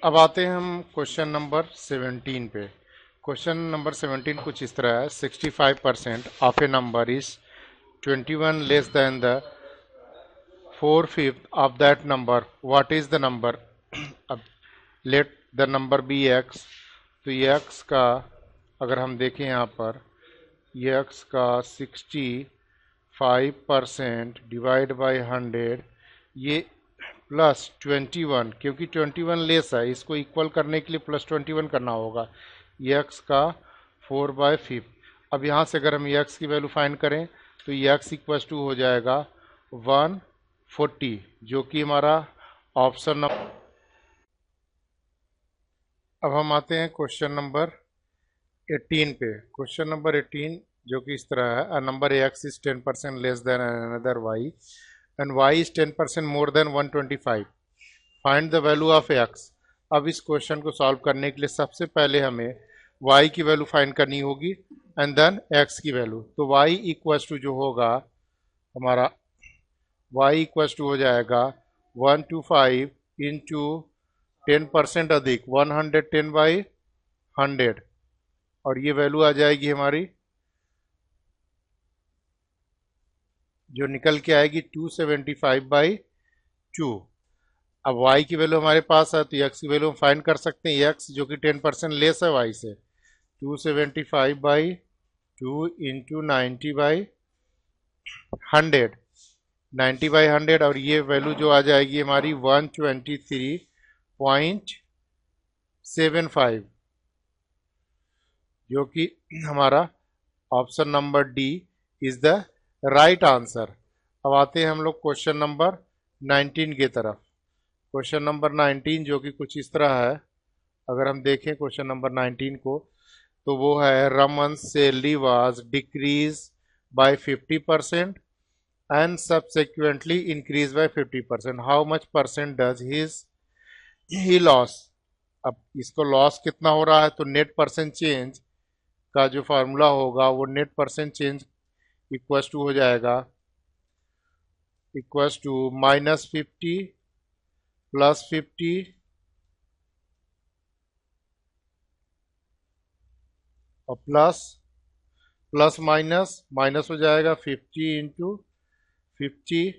अब आते हैं हम क्वेश्चन नंबर 17 पे। क्वेश्चन नंबर 17 कुछ इस तरह है। 65% of a number is 21 less than the 4/5 of that number, what is the number. अब let the number be x. तो ये एक्स का अगर हम देखें यहाँ पर, ये एक्स का 65% डिवाइड बाई 100, ये प्लस 21, क्योंकि 21 लेस है, इसको इक्वल करने के लिए प्लस 21 करना होगा। ये एक्स का 4/5। अब यहाँ से अगर हम ये एक्स की वैल्यू फाइंड करें तो ये एक्स इक्वल टू हो जाएगा 140, जो कि हमारा ऑप्शन नंबर। अब हम आते हैं क्वेश्चन नंबर 18 पे। क्वेश्चन नंबर 18 जो कि इस तरह है। A number X is 10% less than another Y and Y is 10% more than 125, find the value of X. अब इस क्वेश्चन को सॉल्व करने के लिए सबसे पहले हमें y की वैल्यू फाइंड करनी होगी एंड देन x की वैल्यू। तो y इक्वल्स टू जो होगा हमारा, y इक्वल्स टू हो जाएगा 125 इंटू 10% अधिक 110/100, और ये वैल्यू आ जाएगी हमारी, जो निकल के आएगी 275/2। अब y की वैल्यू हमारे पास है तो x की वैल्यू हम फाइंड कर सकते हैं। x जो कि 10% लेस है y से, 275/2 इंटू 90/100, 90/100, और ये वैल्यू जो आ जाएगी हमारी 123.75, जो कि हमारा option number D is the right answer. अब आते हैं हम लोग क्वेश्चन नंबर 19 की तरफ। क्वेश्चन नंबर 19 जो कि कुछ इस तरह है। अगर हम देखें क्वेश्चन नंबर 19 को तो वो है, Raman salary was decrease by 50% and subsequently increase by 50%, how much percent does he loss. अब इसको लॉस कितना हो रहा है, तो नेट परसेंट चेंज का जो फार्मूला होगा वो net percent change equals to हो जाएगा, इक्वल्स टू -50 +50 और प्लस माइनस माइनस हो जाएगा 50 इंटू 50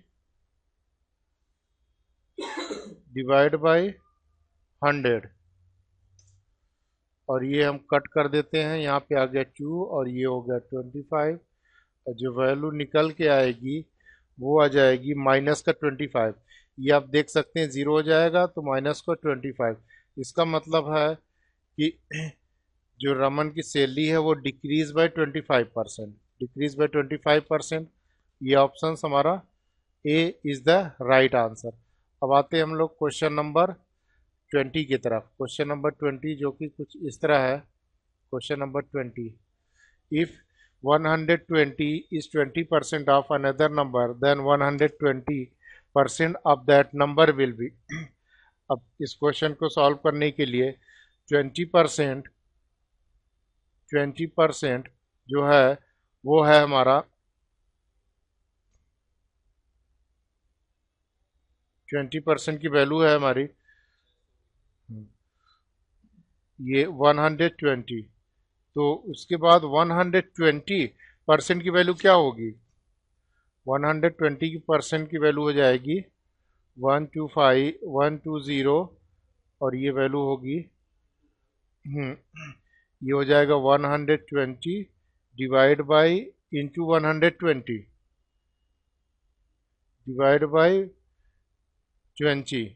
डिवाइड बाई 100, और ये हम कट कर देते हैं। यहाँ पे आ गया 2 और ये हो गया 25, और जो वैल्यू निकल के आएगी वो आ जाएगी माइनस का 25। ये आप देख सकते हैं 0 हो जाएगा तो माइनस का 25। इसका मतलब है कि जो रमन की सैलरी है वो डिक्रीज बाय 25%, डिक्रीज बाय 25%। ये ऑप्शन हमारा ए इज द राइट आंसर। अब आते हैं हम लोग क्वेश्चन नंबर 20 की तरफ। क्वेश्चन नंबर 20 जो कि कुछ इस तरह है। Question number 20, if 120 is 20% of another number, then 120% of that number will be। अब इस क्वेश्चन को सॉल्व करने के लिए 20% जो है वो है हमारा 20% की वैल्यू है हमारी ये 120। तो उसके बाद 120% की वैल्यू क्या होगी, 120% की वैल्यू हो जाएगी 120, और ये वैल्यू होगी ये हो जाएगा 120 divide by into 120 divide by 20,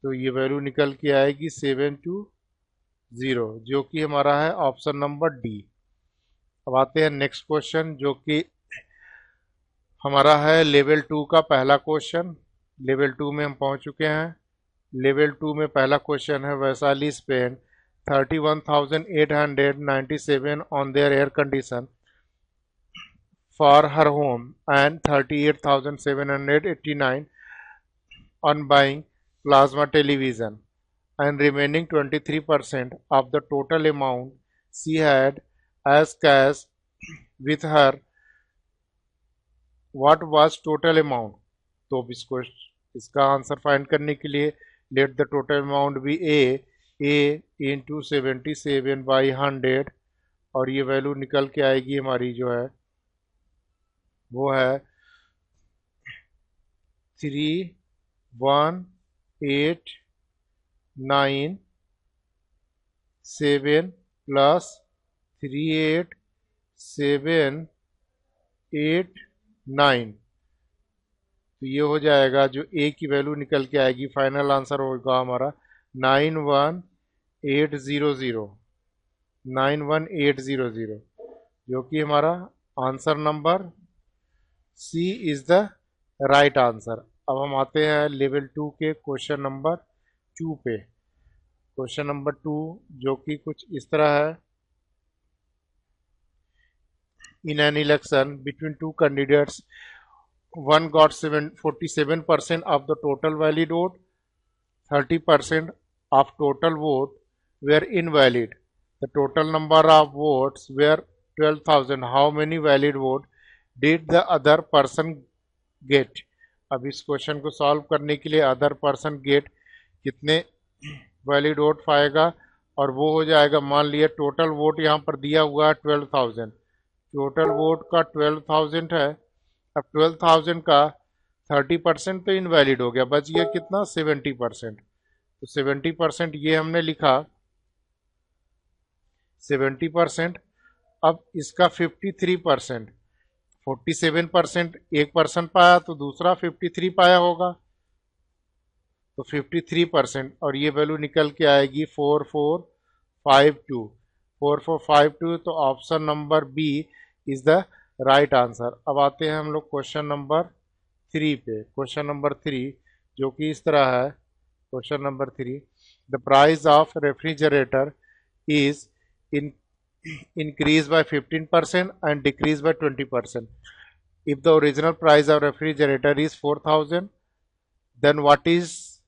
तो ये वैल्यू निकल के आएगी 720, जो कि हमारा है ऑप्शन नंबर डी। अब आते हैं नेक्स्ट क्वेश्चन जो कि हमारा है लेवल 2 का पहला क्वेश्चन। लेवल 2 में हम पहुंच चुके हैं। लेवल 2 में पहला क्वेश्चन है, Vaishali spend 31,897 on their air condition for her home and 38,789 on buying plasma television, and remaining 23% of the total amount she had as cash with her, what was total amount। तो अब इसको इसका answer find करने के लिए let the total amount be A into 77/100 और ये value निकल के आएगी हमारी जो है वो है 3187 प्लस 38789। तो ये हो जाएगा जो ए की वैल्यू निकल के आएगी, फाइनल आंसर होगा हमारा 91800, 91800, जो कि हमारा answer number C is the right answer. अब हम आते हैं लेवल 2 के क्वेश्चन नंबर 2 पे। क्वेश्चन नंबर 2 जो कि कुछ इस तरह है। In an election between two candidates, one got 47% of the total valid vote, 30% of total vote were invalid. The total number of votes were 12,000. How many valid vote did the other person get? अब इस question को solve करने के लिए other person get कितने valid vote पाएगा, और वो हो जाएगा, मान लिया टोटल वोट यहाँ पर दिया हुआ है 12,000, टोटल वोट का 12,000 है। अब 12,000 का 30% तो इनवैलिड हो गया, बच गया कितना 70%। तो 70% ये हमने लिखा 70%। अब इसका 53%, 47% एक पर्सन पाया तो दूसरा 53 पाया होगा, तो 53%, और ये वैल्यू निकल के आएगी 4452, 4452। तो option number B is the right answer. अब आते हैं हम लोग क्वेश्चन नंबर 3 पे। क्वेश्चन नंबर 3 जो कि इस तरह है। Question number 3, the price of refrigerator is in increase by 15% and decrease by 20%. If the original price of refrigerator is 4,000, then what is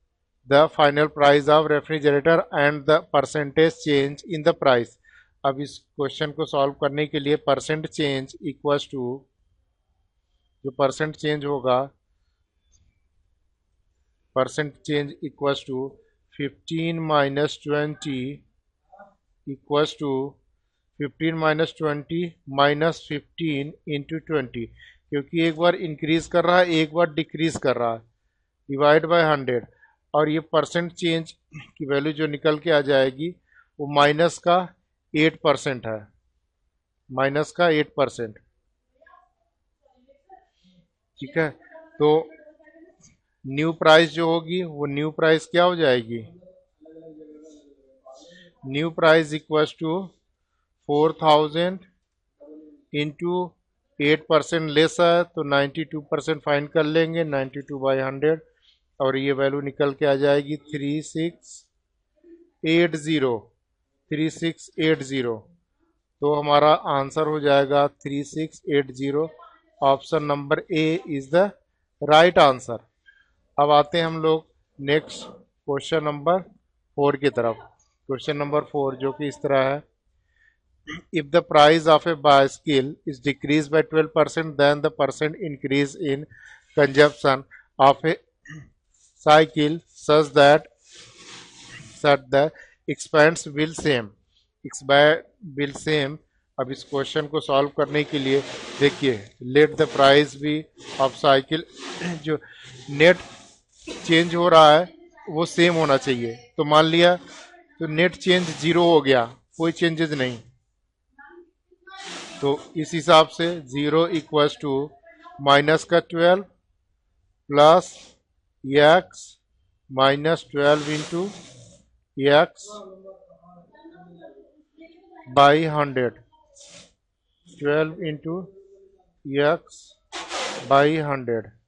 the final price of refrigerator and the percentage change in the price? अब इस question को solve करने के लिए percent change equals to, जो percent change होगा, percent change equals to 15 minus 20 equals to 15 minus 20 minus 15 into 20, क्योंकि एक बार इंक्रीज कर रहा है एक बार डिक्रीज कर रहा है, डिवाइड बाय 100, और ये परसेंट चेंज की वैल्यू जो निकल के आ जाएगी वो माइनस का 8% है, माइनस का 8%। ठीक है, तो न्यू प्राइस जो होगी वो न्यू प्राइस क्या हो जाएगी, new price equals to 4,000 into 8% less है तो 92% फाइन कर लेंगे, 92/100, और ये वैल्यू निकल के आ जाएगी 3680, 3680। तो हमारा आंसर हो जाएगा 3680। Option number A is the right answer. अब आते हैं हम लोग नेक्स्ट क्वेश्चन नंबर 4 की तरफ। क्वेश्चन नंबर 4 जो कि इस तरह है। If the price of a bicycle is decreased by 12%, then the percent increase in consumption of a cycle such that the expense will same, will same। अब इस question को सॉल्व करने के लिए देखिए, let the price be of cycle, जो net change हो रहा है वो सेम होना चाहिए। तो मान लिया तो नेट चेंज 0 हो गया, कोई चेंजेस नहीं, तो इस हिसाब से 0 इक्वल्स टू माइनस का 12 plus x minus 12 into x by 100, 12 into x by 100।